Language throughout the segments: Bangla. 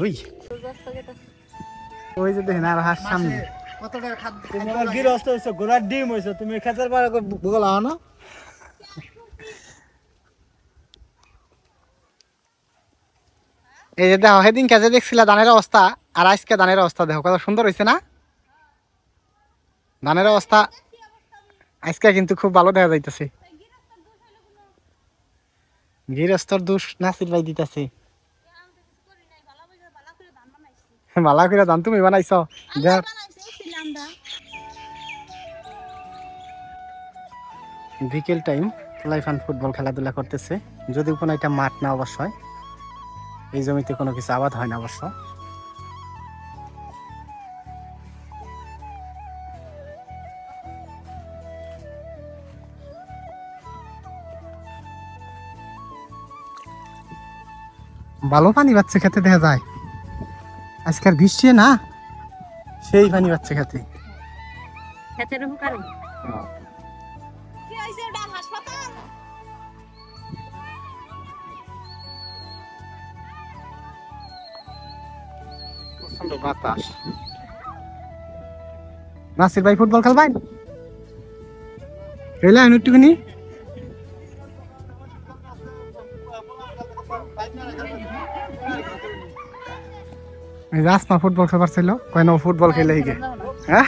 ওই ওই যে দেখেন আর হাঁস সামনে কত টাকা খাদ্য তোমার গৃহস্থ হইছো গোলার ডিম হইছো তুমি খেতের পারে ভূগোল আও না এই যে দেখো সেদিন কাজে দেখছিলা ধানের অবস্থা আর আজকে ধানের অবস্থা দেখো কত সুন্দর হয়েছে না ধানের অবস্থা আজকে কিন্তু খুব ভালো দেখা যাইতেছে গৃহস্থর দোষ নাসির ভাই দিতেছে ভালো করে ধান তুমি বানাইছ বিকেল টাইম লাইফ ফুটবল খেলাধুলা করতেছে যদি কোনো একটা মাঠ না অবশ্যই এই জমিতে কোনো কিছু আবাদ হয় না অবশ্য ভালো পানি পাচ্ছে খেতে দেখা যায় আজকাল বৃষ্টি না সেই পানি পাচ্ছে খেতে বাতাস নাসির ভাই ফুটবল খেলবেন খেলেন একটুখানি রাসমা ফুটবল খেলবার ছিল কয় না ফুটবল খেলে হিগে হ্যাঁ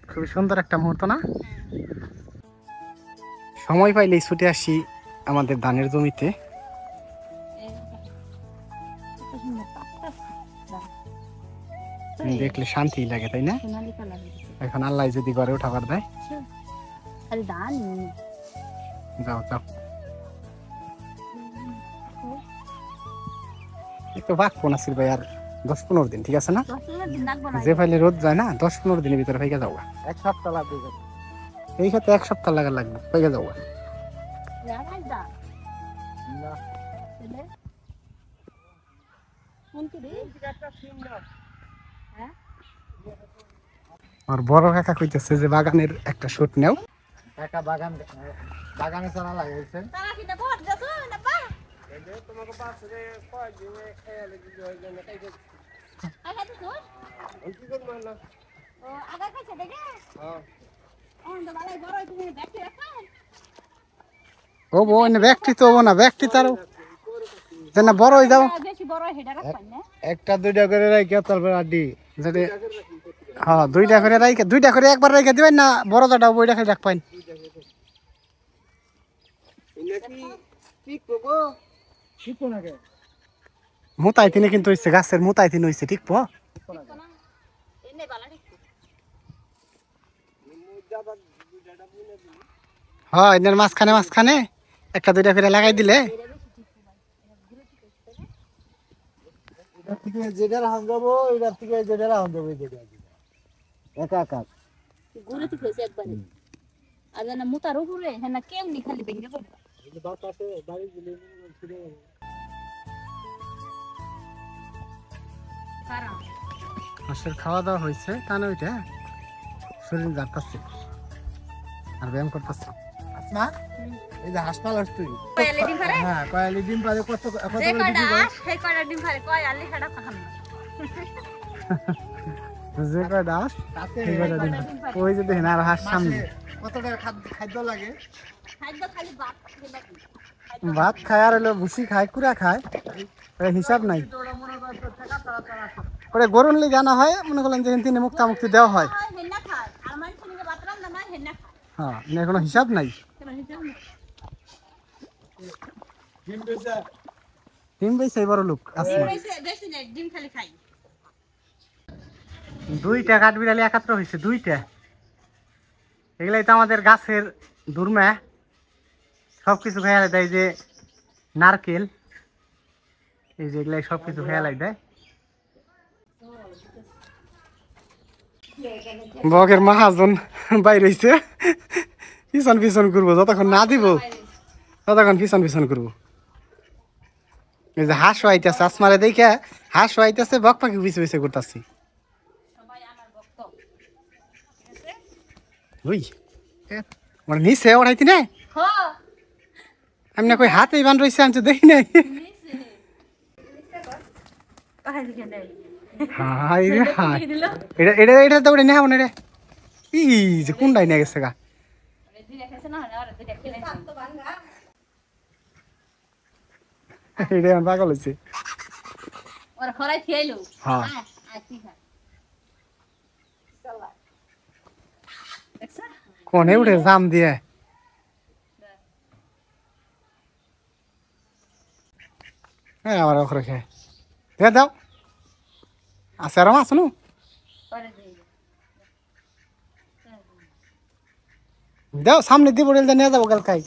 খুবই সুন্দর একটা মুহূর্ত না সময় পাইলেই ছুটে আসি আমাদের ধানের জমিতে দেখলে শান্তি লাগে তাই না এখন আল্লাহ যদি ঘরে উঠাবার দেয় যাও যাও একটু বাঁকবো নাসির ভাই আর 10-15 দিন ঠিক আছে না যে ফাইলে রোদ যায় না 10-15 দিনের ভিতরে পাইকা যাওয়া 1 সপ্তাহ লাগবে এই ক্ষেত্রে 1 সপ্তাহ লাগবে পাইকা যাওয়া আর বড় কাকা কইতেছে যে বাগানের একটা শুট নেও একটা বাগানে চারা লাগাইছে তারা কি না ভর যাছো না পা এই যে তোমাকে পাশে কয় দিনে খেয়ালে দিতে হয় না কাই আগা তো কি করব না ও আগা কাছে দেখে হ্যাঁ অন তো বালাই বড় তুমি দেখতে রাখো ও বো না ব্যক্তি তো না ব্যক্তি তারও যেন বড় হই যাও বেশি বড় হেডা রাখবেন না একটা দুইটা করে রাখি তারপর আডি যদি হ্যাঁ দুইটা করে একবার রেখে দিবেন না বড় দাটা বইটা খাই রাখ পাইন মুতাই তিনে কিন্তু হইছে গাছের মুতাই তিন হইছে ঠিক পো হ্যাঁ এদের মাঝখানে একটা দুইটা করে লাগাই দিলে যেটা রাম যাবো এটার থেকে যেটা রাম যাবো একা একা ঘুরে তো হয়েছে একবারে আর না মুতার উপরে হ্যাঁ না কেমনি খালি ভেঙে যাবে বাতাসে বাড়ি দিলে ছিড়ে মাছের খাওয়া দাওয়া হয়েছে কানে ওইটা শরীর যাচ্ছে আর ব্যায়াম করতেছে আসমা এই যে হাসপাতাল আসছে কয়ালি ডিম পারে হ্যাঁ কয়ালি ডিম পারে কত করে দিবি সেই কয়টা ডিম পারে কয় আলি ছাড়া খাম না যে কয়টা হাঁস সেই কয়টা ডিম ওই যে দেখেন আর হাঁস সামনে কত টাকা খাদ্য লাগে খাদ্য খালি ভাত খায় আর হলো ভুসি খায় কুড়া খায় হিসাব নাই ওরে গরুর লিগে আনা হয় মনে করলেন যে তিনি মুক্তি দেওয়া হয় হ্যাঁ কোনো হিসাব নাই ডিম বেশি বড় লোক আছে 2টা কাঠবিড়ালি একাত্র হয়েছে 2টা এগুলাই তো আমাদের গাছের দুর্মা সবকিছু খেয়াল দেয় যে নারকেল এই যে এগুলাই সবকিছু খেয়াল দেয় বকের মহাজন বাইরে হইছে পিছন করবো যতক্ষণ না দিব ততক্ষণ পিছন করবো এই যে হাঁস আইতেছে আসমারে দেখে হাঁস আইতেছে বক পাখি পিছে করতেছি ওই মানে নিচে ওড়াইতি না হ আমি না কই হাতেই বান রইছে আমি তো দেখি নাই নিছে কাহে দিকে নাই হাই রে হাই দিল এটা এটা এটা তো ওটা নেওয়া রে ই যে কোনটাই নিয়ে গেছে গা দুইটা খেছে না আর দুইটা খেলে এটা আমার পাগল হয়েছে ওর খরাই খেলো হ্যাঁ। ঠিক আছে চলা দেখছা কোনে উঠে জাম দিয়ে হ্যাঁ আমার ওখানে খেয়ে দেখে দাও আছে আর মাছ নু পরে দিই দাও সামনে দিব নিয়ে যাবো কাল খাই